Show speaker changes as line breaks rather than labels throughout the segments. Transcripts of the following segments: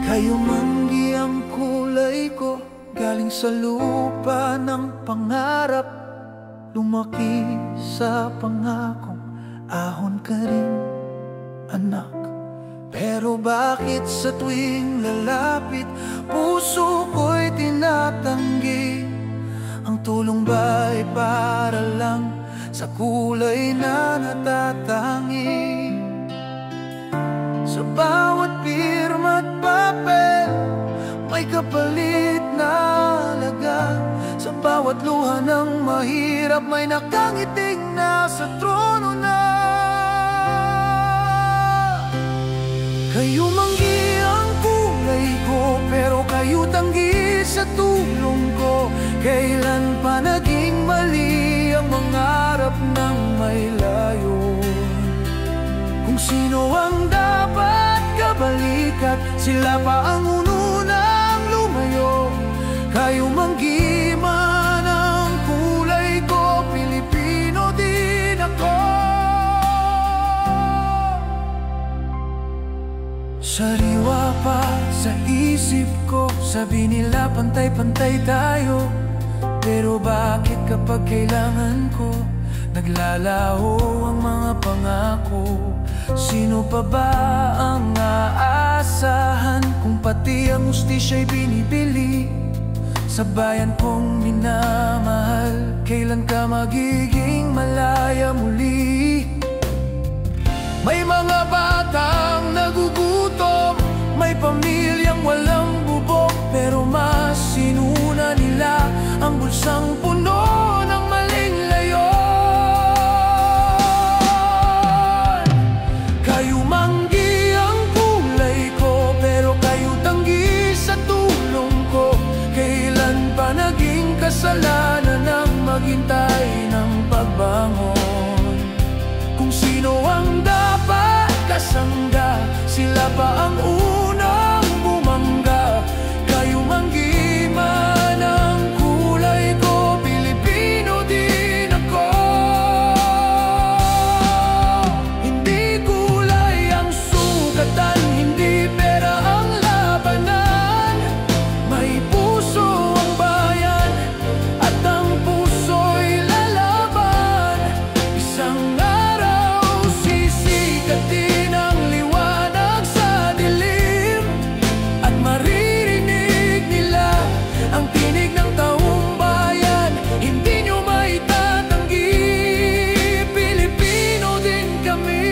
Kayumanggi ang kulay ko, galing sa lupa ng pangarap. Lumaki sa pangakong ahon ka rin, anak. Pero bakit sa tuwing lalapit, puso ko'y tinatanggi? Ang tulong ba ay para lang sa kulay na natatangi? Sa bawat pirma at papel, may kapalit na halaga. Sa bawat luha ng mahirap, may nakangiting nasa trono na. Kayumanggi ang kulay ko, pero kayo tanggi sa tulong ko. Kailan pa naging mali ang mangarap ng may layo? Kung sino ang dapat kabalikat, sila pa ang unang lumayo. Kayumanggi man ang kulay ko, Pilipino din ako. Sariwa pa sa isip ko, sabi nila pantay-pantay tayo. Pero bakit kapag kailangan ko, naglalaho ang mga pangako? Sino pa ba ang aasahan kung pati ang hustisya'y binibili? Sa bayan kong minamahal, kailan ka magiging malaya muli? May mga batang nagugutom, may pamilyang walang bubong, pero mas sinuna nila ang bulsang puno ng maling layon. Kayumanggi ang kulay ko, pero kayo tanggi sa tulong ko. Kailan pa naging kasalanan ang maghintay ng pagbangon? Kung sino ang dapat kasangga, sila pa ang unang bumangga. Kayumanggi man ang kulay ko, Pilipino din ako. Hindi kulay ang sugatan, hindi pera ang labanan. May puso ang bayan, at ang puso'y lalaban. Isang araw sisikatin ang liwanag sa dilim, at maririnig nila ang tinig ng taong bayan. Hindi nyo maitatanggi, Pilipino din kami.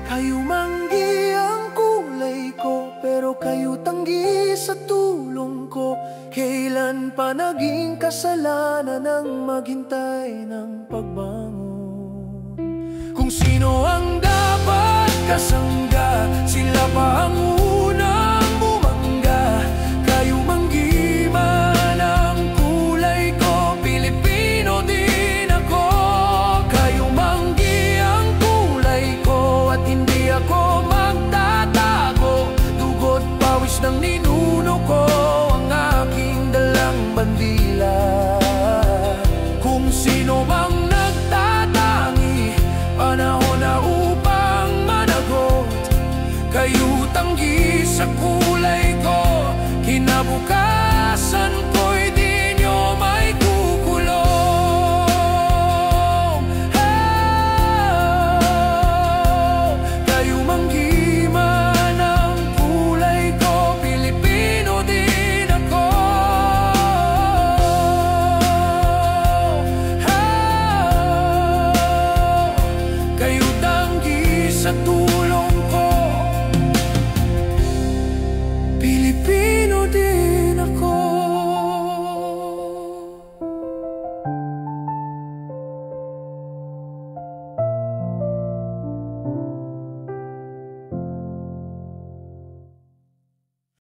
Kayumanggi ang kulay ko, pero kayo tanggi sa tulong ko. Kailan pa naging kasalanan ang maghintay ng pagbangon? Kung sino ang dapat kasangga, sila pa ang unang bumangga. Kayumanggi man ang kulay ko, Pilipino din ako. Kayumanggi ang kulay ko, at hindi ako magtatago. Dugo't pawis ng ninuno ko ang aking dalang bandila. Kung sino mang nagtatangi, panahon na upang managot. Kayo tanggi sa kulay ko, kinabukasan ko.